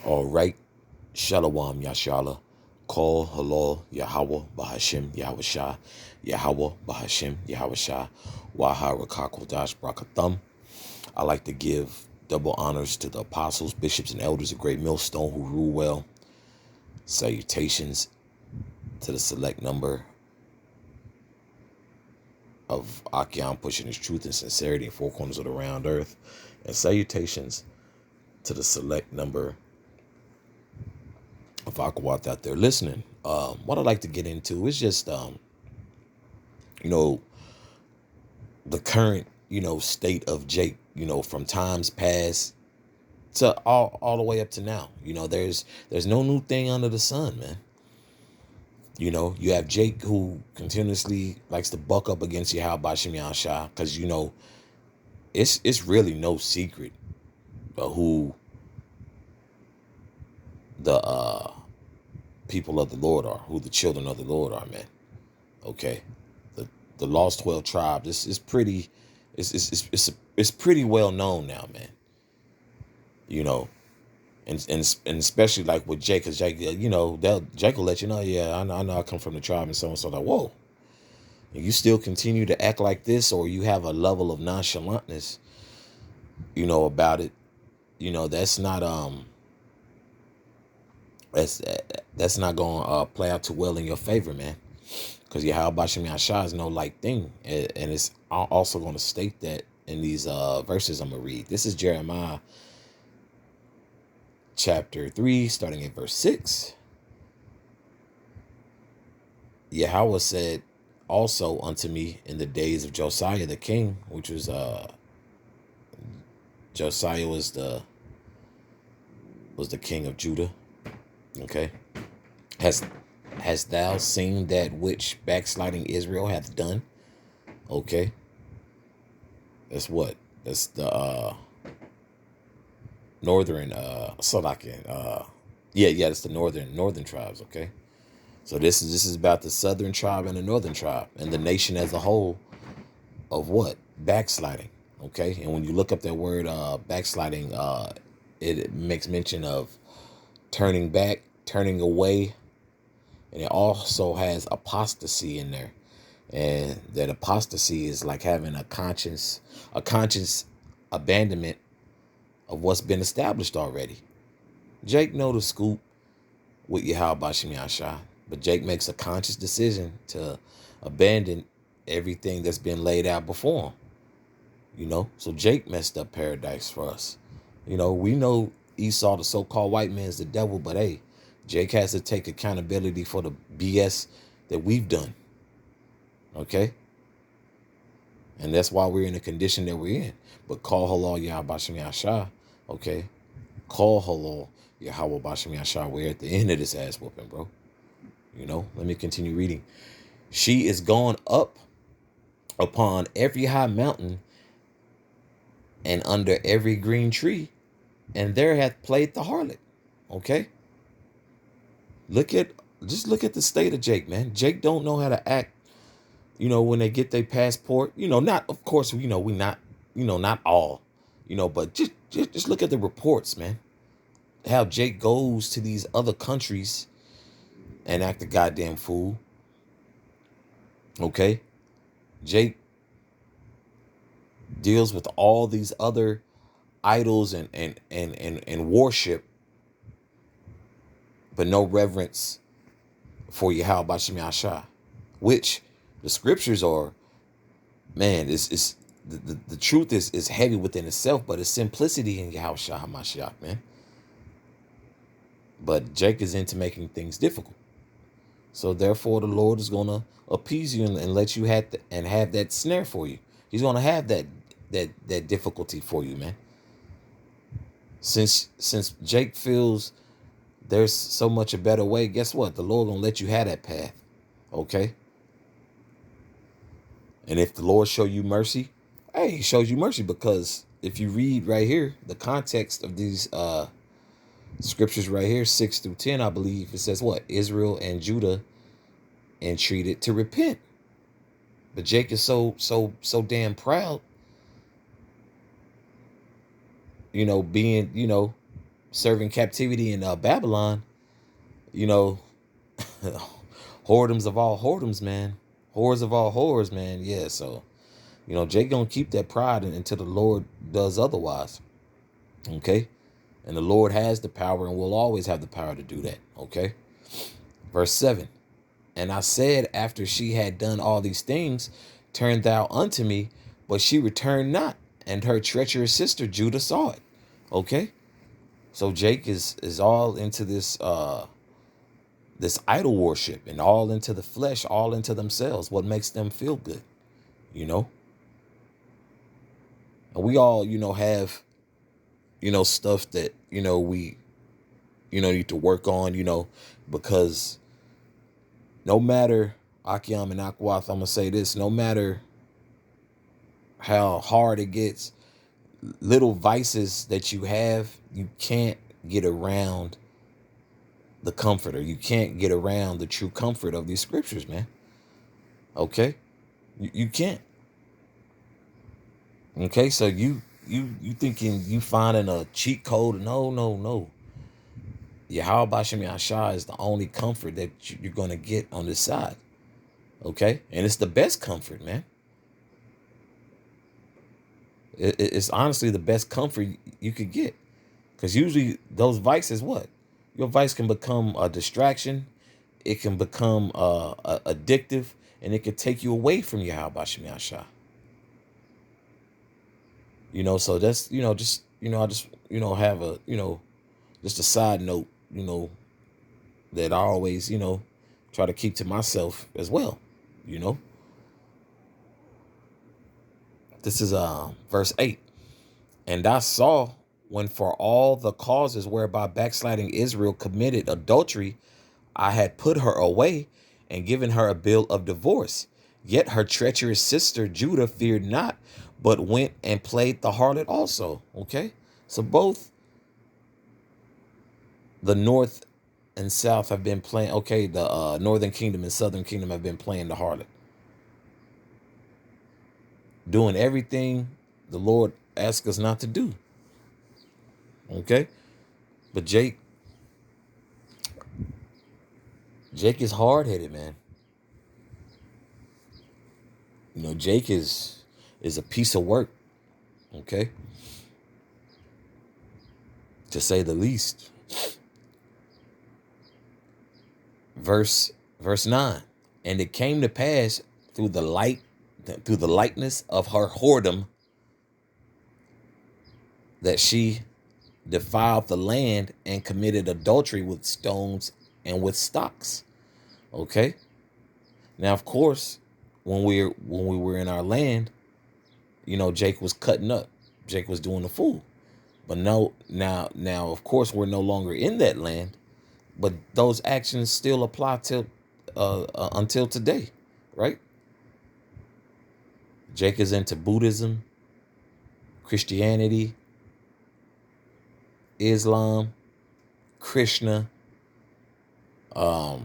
All right. Shalom Yashala. Call Halal Yahweh Bahashim Yahweh Shah. Yahweh Bahashim Yahweh Shah. Waha Rakakodash Brakathum. I like to give double honors to the apostles, bishops, and elders of Great Millstone who rule well. Salutations to the select number of Akion pushing his truth and sincerity in four corners of the round earth. And salutations to the select number of Aquawat out there listening. What I'd like to get into is just, you know, the current, state of Jake, from times past to all the way up to now. There's no new thing under the sun, man. You have Jake who continuously likes to buck up against Yahweh Bashim Shah because, it's really no secret who the people of the Lord are, who the children of the Lord are, man. Okay. The lost 12 tribes. This is pretty it's pretty well known now, man. And especially like with Jake, because Jake, Jake will let you know, yeah, I know I come from the tribe and so and so. Like, whoa, and you still continue to act like this, or you have a level of nonchalantness, about it. That's not that's not going to play out too well in your favor, man. Because Yahweh Bashim Yashah is no light thing, and it's also going to state that in these verses I'm gonna read. This is Jeremiah chapter 3, starting at verse 6. Yahweh said also unto me in the days of Josiah the king, which was Josiah was the king of Judah. Okay. Hast thou seen that which backsliding Israel hath done? Okay. That's what? That's the northern Salakian. Yeah, that's the northern tribes, okay? So this is about the southern tribe and the northern tribe and the nation as a whole of what? Backsliding. Okay. And when you look up that word backsliding, it makes mention of turning back, turning away, and it also has apostasy in there. And that apostasy is like having a conscious abandonment of what's been established already. Jake know the scoop with Yahweh Bashim Yashah, but Jake makes a conscious decision to abandon everything that's been laid out before him. So Jake messed up paradise for us. We know Esau, the so-called white man, is the devil, but hey, Jake has to take accountability for the BS that we've done. Okay? And that's why we're in the condition that we're in. But call halal Yahweh Bashim Yashah, okay? Call halal Yahweh Bashim Yashah. We're at the end of this ass whooping, bro. Let me continue reading. She is gone up upon every high mountain and under every green tree, and there hath played the harlot. Okay? Just look at the state of Jake, man. Jake don't know how to act, when they get their passport. Not, of course, we not, not all, but just look at the reports, man. How Jake goes to these other countries and act a goddamn fool. Okay? Jake deals with all these other idols and worship, but no reverence for Yahweh Bashim Yashah, which the scriptures are, man, is the truth is heavy within itself, but it's simplicity in Yahweh Shah HaMashiach, man. But Jake is into making things difficult. So therefore the Lord is gonna appease you and let you have that snare for you. He's gonna have that difficulty for you, man. Since Jake feels there's so much a better way, guess what? The Lord gonna let you have that path. Okay? And if the Lord show you mercy, hey, he shows you mercy, because if you read right here, the context of these scriptures right here, 6 through 10, I believe, it says what? Israel and Judah entreated to repent. But Jake is so damn proud, being, serving captivity in Babylon, you know, whoredoms of all whoredoms, man. Whores of all whores, man. Yeah, so, Jake gonna keep that pride until the Lord does otherwise. Okay? And the Lord has the power and will always have the power to do that. Okay? Verse 7. And I said, after she had done all these things, turn thou unto me, but she returned not, and her treacherous sister Judah saw it. Okay? So Jake is all into this idol worship, and all into the flesh, all into themselves, what makes them feel good, you know? And we all, have, stuff that, we, need to work on, because no matter, Akiam and Akwath, I'm going to say this, no matter how hard it gets, little vices that you have, you can't get around the comforter. You can't get around the true comfort of these scriptures, man. Okay? You can't. Okay, so you thinking you finding a cheat code? No, no, no. Yahweh Bashem Yashah is the only comfort that you're gonna get on this side. Okay, and it's the best comfort, man. It's honestly the best comfort you could get, because usually those vices, what your vice can become a distraction, it can become addictive, and it can take you away from Yahweh Bashem Yashah. So that's, just, I just, have a, just a side note, that I always, try to keep to myself as well, This is verse 8. And I saw, when for all the causes whereby backsliding Israel committed adultery, I had put her away and given her a bill of divorce. Yet her treacherous sister Judah feared not, but went and played the harlot also. Okay, so both the north and south have been playing. Okay, the northern kingdom and southern kingdom have been playing the harlot, doing everything the Lord asked us not to do. Okay, but Jake is hard-headed, man. Jake is a piece of work. Okay, to say the least. Verse 9. And it came to pass through the lightness of her whoredom, that she defiled the land and committed adultery with stones and with stocks. Okay. Now, of course, when we were in our land, Jake was cutting up. Jake was doing the fool. But no, now, of course, we're no longer in that land. But those actions still apply till until today, right? Jake is into Buddhism, Christianity, Islam, Krishna, so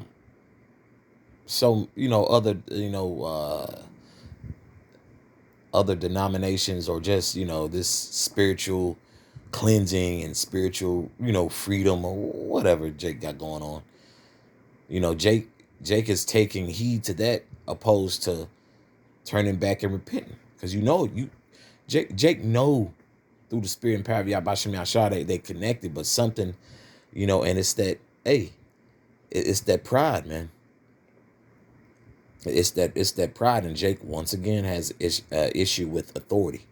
other denominations, or just this spiritual cleansing and spiritual freedom, or whatever Jake got going on. Jake is taking heed to that, opposed to turning back and repenting, because Jake know through the spirit and power of Yahbashim Yashah they connected, but something, and it's that, hey, it's that pride, man. It's that pride, and Jake once again has issue with authority.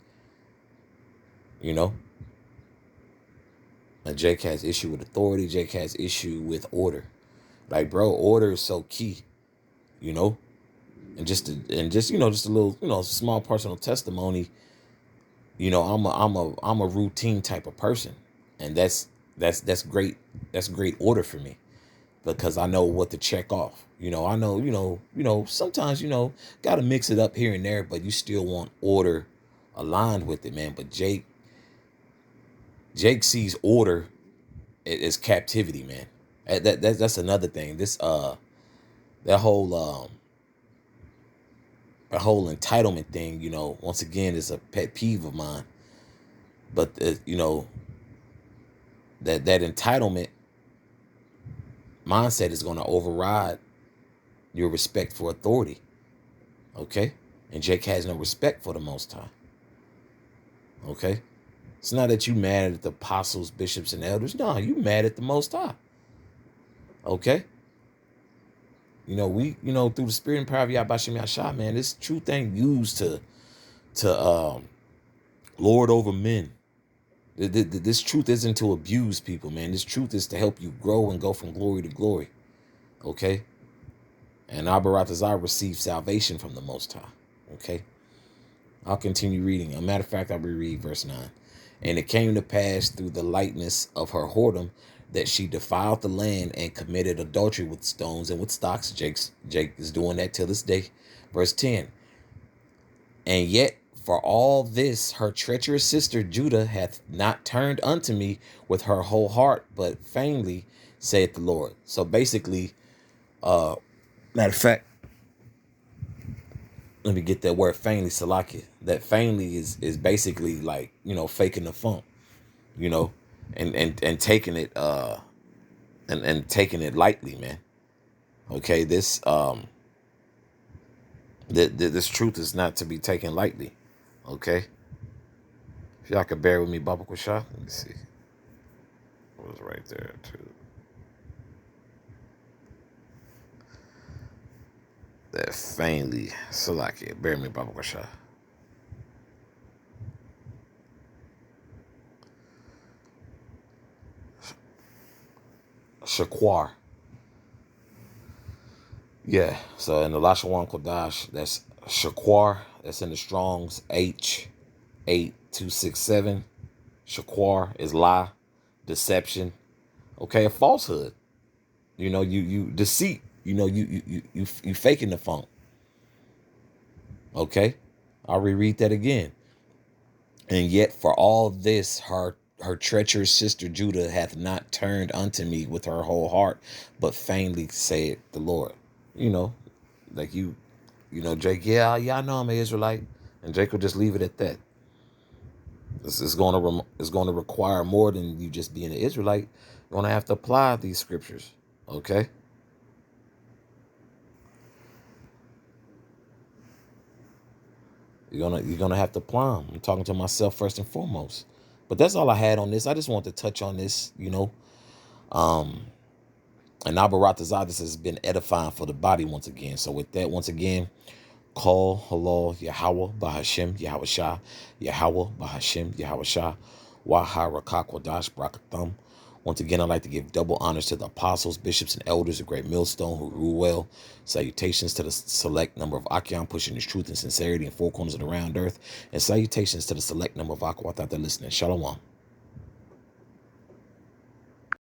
Jake has issue with authority. Jake has issue with order. Like, bro, order is so key. And just a little small personal testimony. I'm a routine type of person, and that's great. That's great order for me, because I know what to check off. I know, sometimes, got to mix it up here and there, but you still want order aligned with it, man. But Jake sees order as captivity, man. That's another thing. This that whole entitlement thing, once again, is a pet peeve of mine. But that entitlement mindset is going to override your respect for authority. Okay? And Jake has no respect for the Most High. Okay? It's not that you mad at the apostles, bishops, and elders. No, you mad at the Most High. Okay? Through the spirit and power of Yahbashim Yahshua, man, this truth ain't used to lord over men. This truth isn't to abuse people, man. This truth is to help you grow and go from glory to glory. Okay? And Abaratazar received salvation from the Most High. Okay? I'll continue reading. A matter of fact, I'll reread verse 9. And it came to pass through the lightness of her whoredom that she defiled the land and committed adultery with stones and with stocks. Jake is doing that till this day. Verse 10. And yet for all this, her treacherous sister Judah hath not turned unto me with her whole heart, but feignedly, saith the Lord. So basically, matter of fact, let me get that word feignedly, Salakia. That feignedly is basically like, faking the funk, and taking it and taking it lightly, man. Okay, this this truth is not to be taken lightly. Okay. If y'all could bear with me, Baba Kwasha. Let me see. It was right there too. That feignedly, Salakia. Bear with me, Baba Kwasha. Shaquar. Yeah, so in the Lashawan Kodash, that's Shaquar. That's in the Strong's H8267. Shaquar is lie, deception. Okay, a falsehood. You deceit. You faking the funk. Okay, I'll reread that again. And yet for all this, her treacherous sister Judah hath not turned unto me with her whole heart, but feignedly saith the Lord. Like Jake, yeah, I know I'm an Israelite, and Jake will just leave it at that. It's going to require more than you just being an Israelite. You're going to have to apply these scriptures, okay? You're gonna have to apply them. I'm talking to myself first and foremost. But that's all I had on this. I just wanted to touch on this, And Abaratazar, this has been edifying for the body once again. So with that, once again, call halal Yahweh Bahashim Yahweh Shah Yahweh Bahashim Yahweh Shah Waharakwadash Brakatham. Once again, I'd like to give double honors to the apostles, bishops, and elders of Great Millstone who rule well. Salutations to the select number of Akyam pushing his truth and sincerity in four corners of the round earth. And salutations to the select number of Aquatat that listening. Shalom.